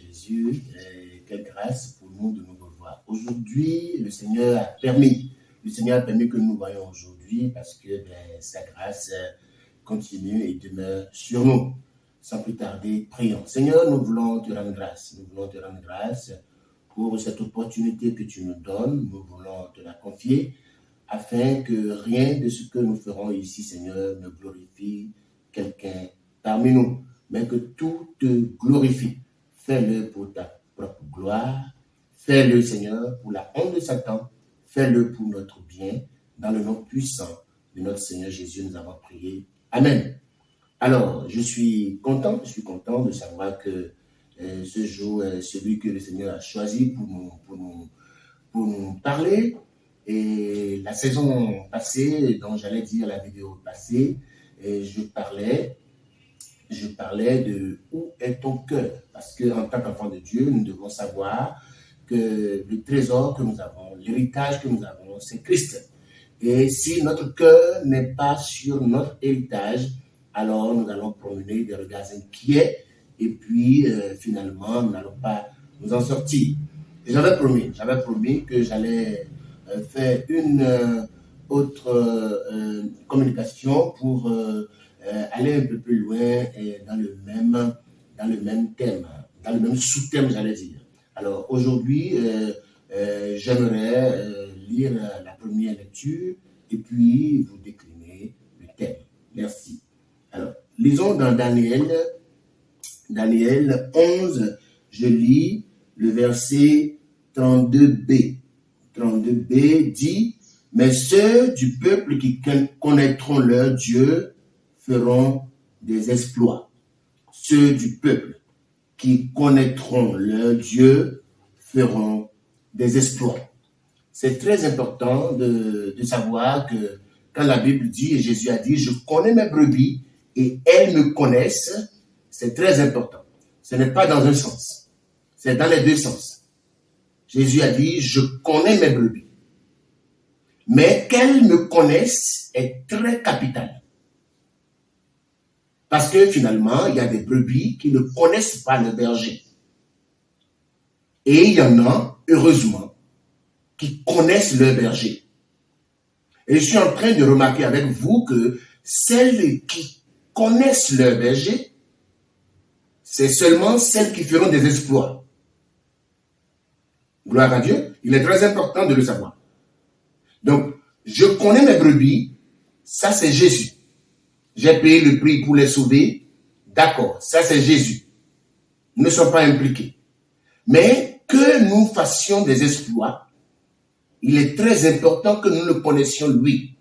Jésus. Quelle grâce pour nous de nous revoir. Aujourd'hui, le Seigneur a permis que nous voyions aujourd'hui parce que sa grâce continue et demeure sur nous. Sans plus tarder, prions. Seigneur, nous voulons te rendre grâce. Nous voulons te rendre grâce pour cette opportunité que tu nous donnes. Nous voulons te la confier afin que rien de ce que nous ferons ici, Seigneur, ne glorifie quelqu'un parmi nous, mais que tout te glorifie. Fais-le pour ta propre gloire. Fais-le, Seigneur, pour la honte de Satan. Fais-le pour notre bien. Dans le nom puissant de notre Seigneur Jésus, nous avons prié. Amen. Alors, je suis content de savoir que ce jour est celui que le Seigneur a choisi pour nous parler. Et la saison passée, donc j'allais dire la vidéo passée, je parlais de où est ton cœur. Parce qu'en tant qu'enfant de Dieu, nous devons savoir que le trésor que nous avons, l'héritage que nous avons, c'est Christ. Et si notre cœur n'est pas sur notre héritage, alors nous allons promener des regards inquiets et puis finalement nous n'allons pas nous en sortir. Et j'avais promis que j'allais faire une autre communication pour aller un peu plus loin dans le même thème, dans le même sous-thème, j'allais dire. Alors aujourd'hui, j'aimerais lire la première lecture et puis vous décliner le thème. Merci. Alors, lisons dans Daniel 11, je lis le verset 32b. 32b dit, « Mais ceux du peuple qui connaîtront leur Dieu feront des exploits. » Ceux du peuple qui connaîtront leur Dieu feront des exploits. C'est très important de savoir que quand la Bible dit, et Jésus a dit, « Je connais mes brebis et elles me connaissent », c'est très important. Ce n'est pas dans un sens, c'est dans les deux sens. Jésus a dit, « Je connais mes brebis ». Mais qu'elles me connaissent est très capital. Parce que finalement, il y a des brebis qui ne connaissent pas le berger. Et il y en a, heureusement, qui connaissent le berger. Et je suis en train de remarquer avec vous que celles qui connaissent leur berger, c'est seulement celles qui feront des exploits. Gloire à Dieu, il est très important de le savoir. Donc, je connais mes brebis, ça c'est Jésus. J'ai payé le prix pour les sauver, d'accord, ça c'est Jésus. Nous ne sommes pas impliqués. Mais que nous fassions des exploits, il est très important que nous le connaissions lui.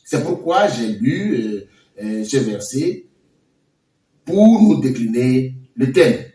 C'est pourquoi j'ai lu ce verset pour nous décliner le thème.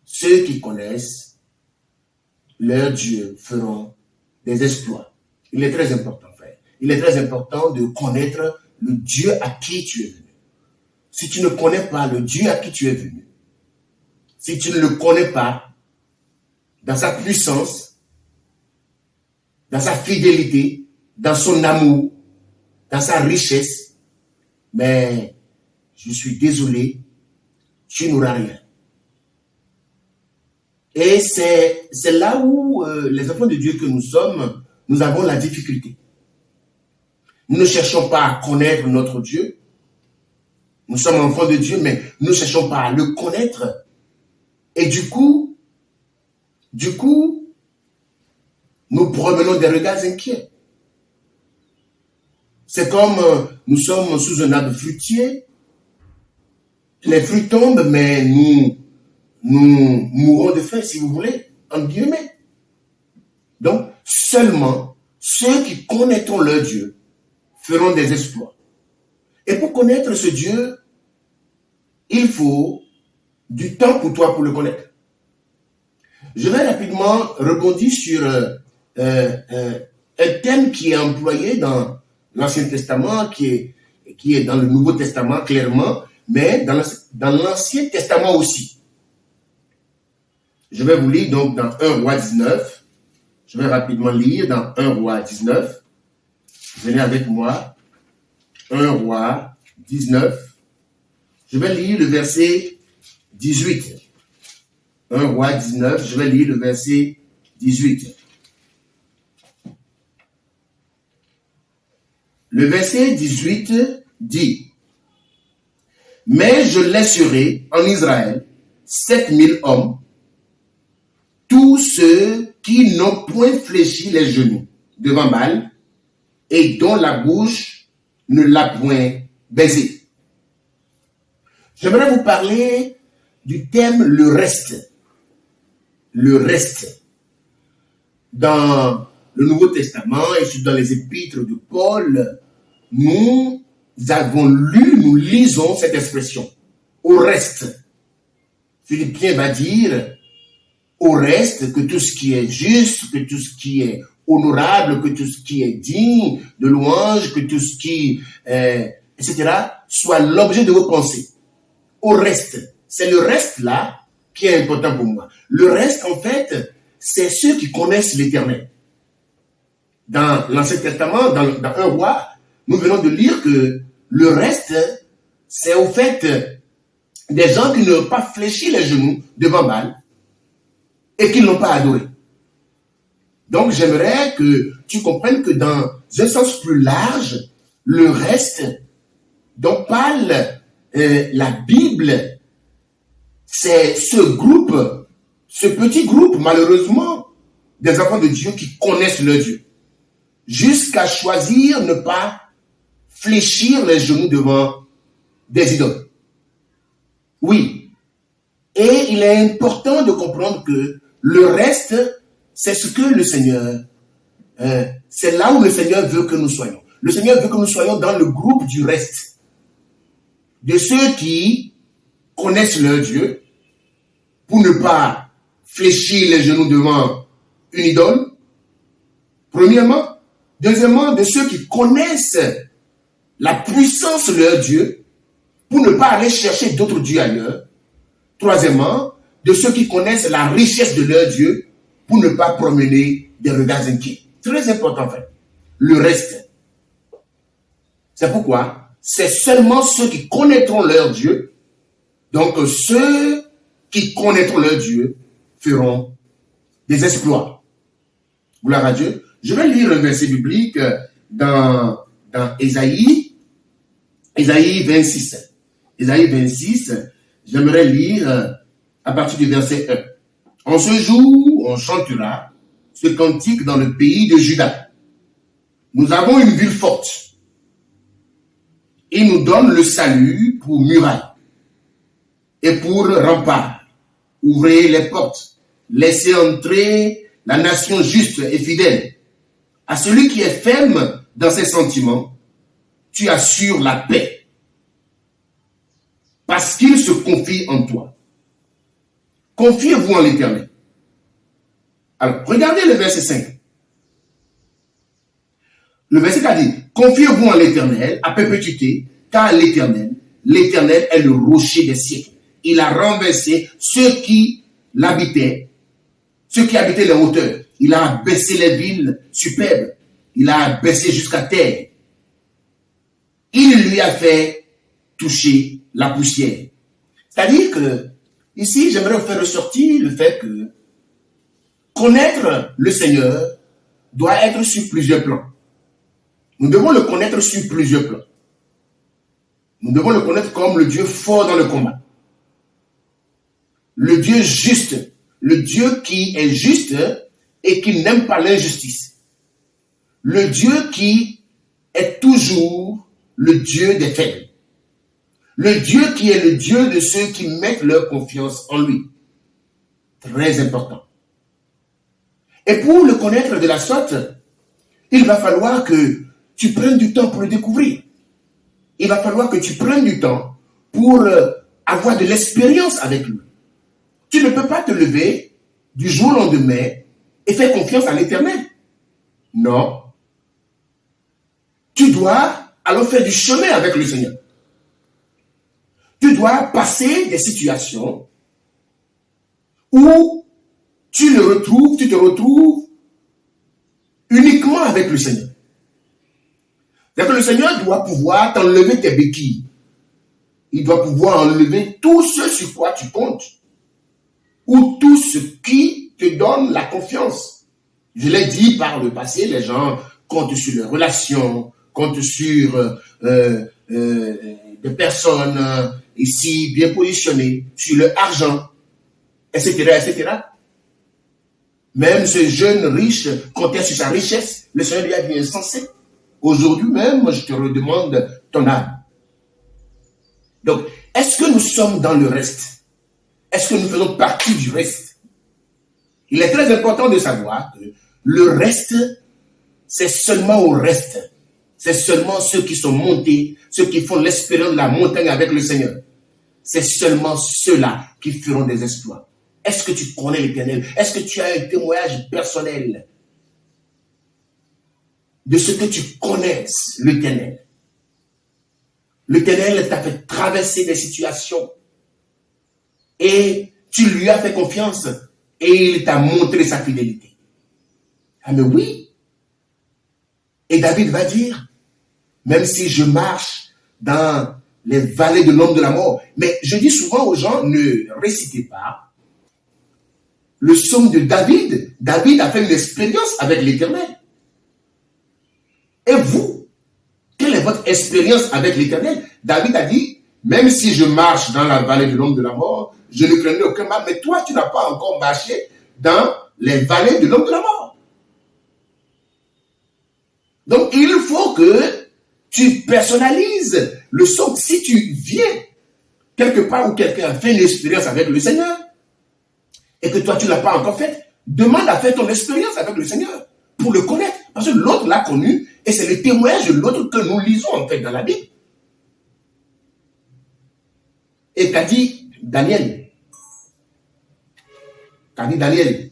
Ceux qui connaissent leur Dieu feront des exploits. Il est très important, frère. Il est très important de connaître le Dieu à qui tu es venu. Si tu ne connais pas le Dieu à qui tu es venu, si tu ne le connais pas dans sa puissance, dans sa fidélité, dans son amour, dans sa richesse, mais je suis désolé, tu n'auras rien. Et c'est là où les enfants de Dieu que nous sommes, nous avons la difficulté. Nous ne cherchons pas à connaître notre Dieu. Nous sommes enfants de Dieu, mais nous ne cherchons pas à le connaître. Et du coup, nous promenons des regards inquiets. C'est comme nous sommes sous un arbre fruitier. Les fruits tombent, mais nous mourrons de faim, si vous voulez, entre guillemets. Donc, seulement ceux qui connaîtront leur Dieu feront des exploits. Et pour connaître ce Dieu, il faut du temps pour toi pour le connaître. Je vais rapidement rebondir sur un thème qui est employé dans l'Ancien Testament, qui est dans le Nouveau Testament clairement, mais dans l'Ancien Testament aussi. Je vais vous lire donc dans 1 Roi 19. Je vais rapidement lire dans 1 Roi 19. Venez avec moi. 1 Roi 19. Je vais lire le verset 18. 1 Roi 19, je vais lire le verset 18. Le verset 18 dit: mais je laisserai en Israël 7000 hommes, tous ceux qui n'ont point fléchi les genoux devant Baal et dont la bouche ne l'a point baisé. J'aimerais vous parler du thème le reste. Le reste. Dans le Nouveau Testament et dans les épîtres de Paul, nous lisons cette expression, au reste. Philippiens va dire, au reste, que tout ce qui est juste, que tout ce qui est honorable, que tout ce qui est digne de louange, que tout ce qui, etc., soit l'objet de vos pensées. Au reste. C'est le reste là qui est important pour moi. Le reste, en fait, c'est ceux qui connaissent l'Éternel. Dans l'Ancien Testament, dans un roi, nous venons de lire que le reste, c'est au fait des gens qui n'ont pas fléchi les genoux devant Baal et qui ne l'ont pas adoré. Donc, j'aimerais que tu comprennes que dans un sens plus large, le reste dont parle la Bible, c'est ce groupe, ce petit groupe, malheureusement, des enfants de Dieu qui connaissent leur Dieu, jusqu'à choisir ne pas fléchir les genoux devant des idoles. Oui. Et il est important de comprendre que le reste, c'est ce que le Seigneur, c'est là où le Seigneur veut que nous soyons. Le Seigneur veut que nous soyons dans le groupe du reste. De ceux qui connaissent leur Dieu pour ne pas fléchir les genoux devant une idole. Premièrement. Deuxièmement, de ceux qui connaissent la puissance de leur Dieu pour ne pas aller chercher d'autres dieux ailleurs. Troisièmement, de ceux qui connaissent la richesse de leur Dieu pour ne pas promener des regards inquiets. Très important en fait. Le reste. C'est pourquoi c'est seulement ceux qui connaîtront leur Dieu. Donc ceux qui connaîtront leur Dieu feront des exploits. Gloire à Dieu. Je vais lire un verset biblique dans Ésaïe 26. Ésaïe 26, j'aimerais lire à partir du verset 1. En ce jour, on chantera ce cantique dans le pays de Juda. Nous avons une ville forte. Il nous donne le salut pour muraille et pour rempart. Ouvrez les portes, laissez entrer la nation juste et fidèle. À celui qui est ferme dans ses sentiments, tu assures la paix. Parce qu'il se confie en toi. Confiez-vous en l'Éternel. Alors, regardez le verset 5. Le verset 4 dit, confiez-vous en l'Éternel à perpétuité, car l'Éternel est le rocher des siècles. Il a renversé ceux qui habitaient les hauteurs. Il a abaissé les villes superbes. Il a abaissé jusqu'à terre. Il lui a fait toucher la poussière. C'est-à-dire que, ici, j'aimerais vous faire ressortir le fait que connaître le Seigneur doit être sur plusieurs plans. Nous devons le connaître sur plusieurs plans. Nous devons le connaître comme le Dieu fort dans le combat. Le Dieu juste. Le Dieu qui est juste et qui n'aime pas l'injustice. Le Dieu qui est toujours le Dieu des faibles. Le Dieu qui est le Dieu de ceux qui mettent leur confiance en lui. Très important. Et pour le connaître de la sorte, il va falloir que tu prennes du temps pour le découvrir. Il va falloir que tu prennes du temps pour avoir de l'expérience avec lui. Tu ne peux pas te lever du jour au lendemain et faire confiance à l'Éternel. Non. Tu dois alors faire du chemin avec le Seigneur. Tu dois passer des situations où tu te retrouves uniquement avec le Seigneur. C'est-à-dire que le Seigneur doit pouvoir t'enlever tes béquilles. il doit pouvoir enlever tout ce sur quoi tu comptes ou tout ce qui te donne la confiance. Je l'ai dit par le passé, les gens comptent sur les relations, comptent sur des personnes ici bien positionnées, sur leur argent, etc., etc. Même ce jeune riche comptait sur sa richesse. Le Seigneur lui a dit insensé. Aujourd'hui même, je te redemande ton âme. Donc, est-ce que nous sommes dans le reste? Est-ce que nous faisons partie du reste? Il est très important de savoir que le reste, c'est seulement au reste. C'est seulement ceux qui sont montés, ceux qui font l'expérience de la montagne avec le Seigneur. C'est seulement ceux-là qui feront des exploits. Est-ce que tu connais l'Éternel? Est-ce que tu as un témoignage personnel de ce que tu connaisses l'Éternel? L'Éternel t'a fait traverser des situations et tu lui as fait confiance et il t'a montré sa fidélité. Ah mais oui. Et David va dire, même si je marche dans les vallées de l'ombre de la mort, mais je dis souvent aux gens, ne récitez pas le psaume de David. David a fait une expérience avec l'Éternel. Et vous, quelle est votre expérience avec l'Éternel? David a dit, même si je marche dans la vallée de l'ombre de la mort, je ne craindrai aucun mal. Mais toi, tu n'as pas encore marché dans les vallées de l'ombre de la mort. Donc, il faut que tu personnalises le psaume. Si tu viens quelque part où quelqu'un a fait une expérience avec le Seigneur et que toi, tu ne l'as pas encore faite, demande à faire ton expérience avec le Seigneur pour le connaître. Parce que l'autre l'a connu et c'est le témoignage de l'autre que nous lisons en fait dans la Bible. Et qu'a dit Daniel? Qu'a dit Daniel?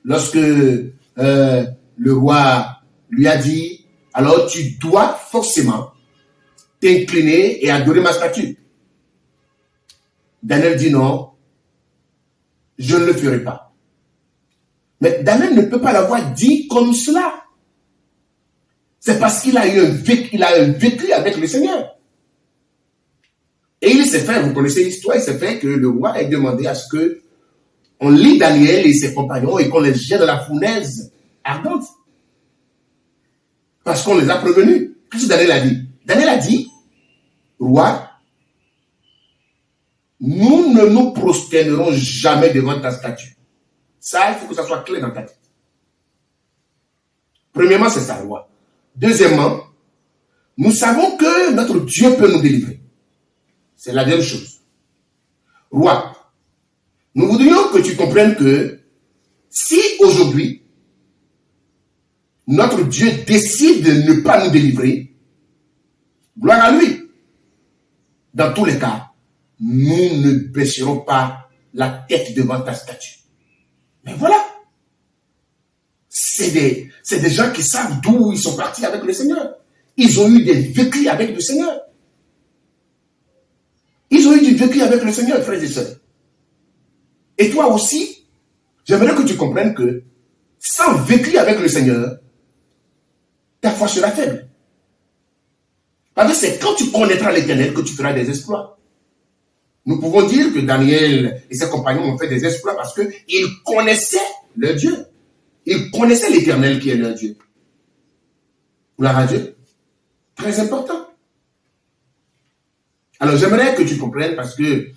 Lorsque le roi lui a dit, alors tu dois forcément t'incliner et adorer ma statue. Daniel dit non, je ne le ferai pas. Mais Daniel ne peut pas l'avoir dit comme cela. C'est parce qu'il a eu un vécu avec le Seigneur. Et il s'est fait, vous connaissez l'histoire, il s'est fait que le roi ait demandé à ce que on lie Daniel et ses compagnons et qu'on les jette dans la fournaise ardente. Parce qu'on les a prévenus. Qu'est-ce que Daniel a dit? Daniel a dit, roi, nous ne nous prosternerons jamais devant ta statue. Ça, il faut que ça soit clair dans ta tête. Premièrement, c'est ça, roi. Deuxièmement, nous savons que notre Dieu peut nous délivrer. C'est la deuxième chose. Roi, nous voudrions que tu comprennes que si aujourd'hui, notre Dieu décide de ne pas nous délivrer, gloire à lui. Dans tous les cas, nous ne baisserons pas la tête devant ta statue. Mais voilà. C'est des gens qui savent d'où ils sont partis avec le Seigneur. Ils ont eu des vécus avec le Seigneur. Ils ont eu du vécu avec le Seigneur, frères et sœurs. Et toi aussi, j'aimerais que tu comprennes que sans vécu avec le Seigneur, ta foi sera faible. Parce que c'est quand tu connaîtras l'Éternel que tu feras des exploits. Nous pouvons dire que Daniel et ses compagnons ont fait des exploits parce qu'ils connaissaient leur Dieu. Ils connaissaient l'Éternel qui est leur Dieu. Gloire à Dieu. Très important. Alors j'aimerais que tu comprennes parce que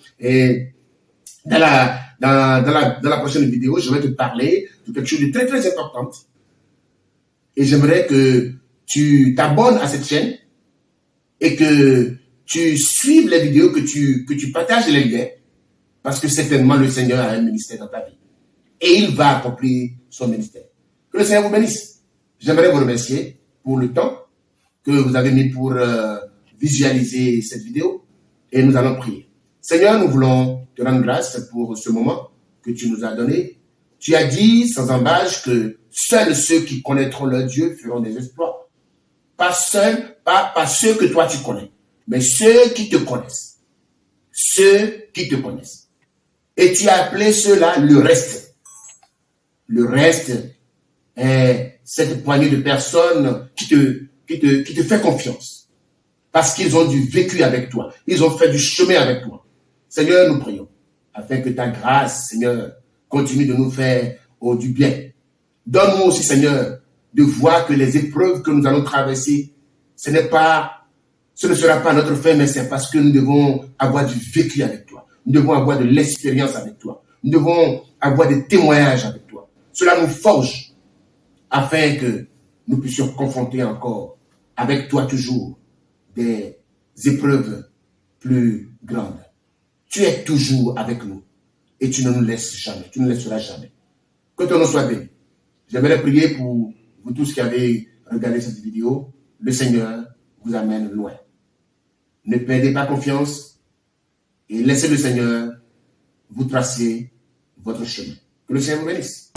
dans la prochaine vidéo, je vais te parler de quelque chose de très très important. Et j'aimerais que tu t'abonnes à cette chaîne et que tu suives les vidéos, que tu partages les liens, parce que certainement le Seigneur a un ministère dans ta vie. Et il va accomplir son ministère. Que le Seigneur vous bénisse. J'aimerais vous remercier pour le temps que vous avez mis pour visualiser cette vidéo. Et nous allons prier. Seigneur, nous voulons te rendre grâce pour ce moment que tu nous as donné. Tu as dit sans embâche que seuls ceux qui connaîtront leur Dieu feront des exploits. Pas ceux que toi tu connais, mais ceux qui te connaissent. Ceux qui te connaissent. Et tu as appelé ceux-là le reste. Le reste est cette poignée de personnes qui te fait confiance. parce qu'ils ont du vécu avec toi. Ils ont fait du chemin avec toi. Seigneur, nous prions, afin que ta grâce, Seigneur, continue de nous faire du bien. Donne-nous aussi, Seigneur, de voir que les épreuves que nous allons traverser, ce ne sera pas notre fin, mais c'est parce que nous devons avoir du vécu avec toi. Nous devons avoir de l'expérience avec toi. Nous devons avoir des témoignages avec toi. Cela nous forge afin que nous puissions confronter encore avec toi toujours des épreuves plus grandes. Tu es toujours avec nous et tu ne nous laisses jamais. Tu ne nous laisseras jamais. Que ton nom soit béni. J'aimerais prier pour vous tous qui avez regardé cette vidéo. Le Seigneur vous amène loin. Ne perdez pas confiance et laissez le Seigneur vous tracer votre chemin. Que le Seigneur vous bénisse.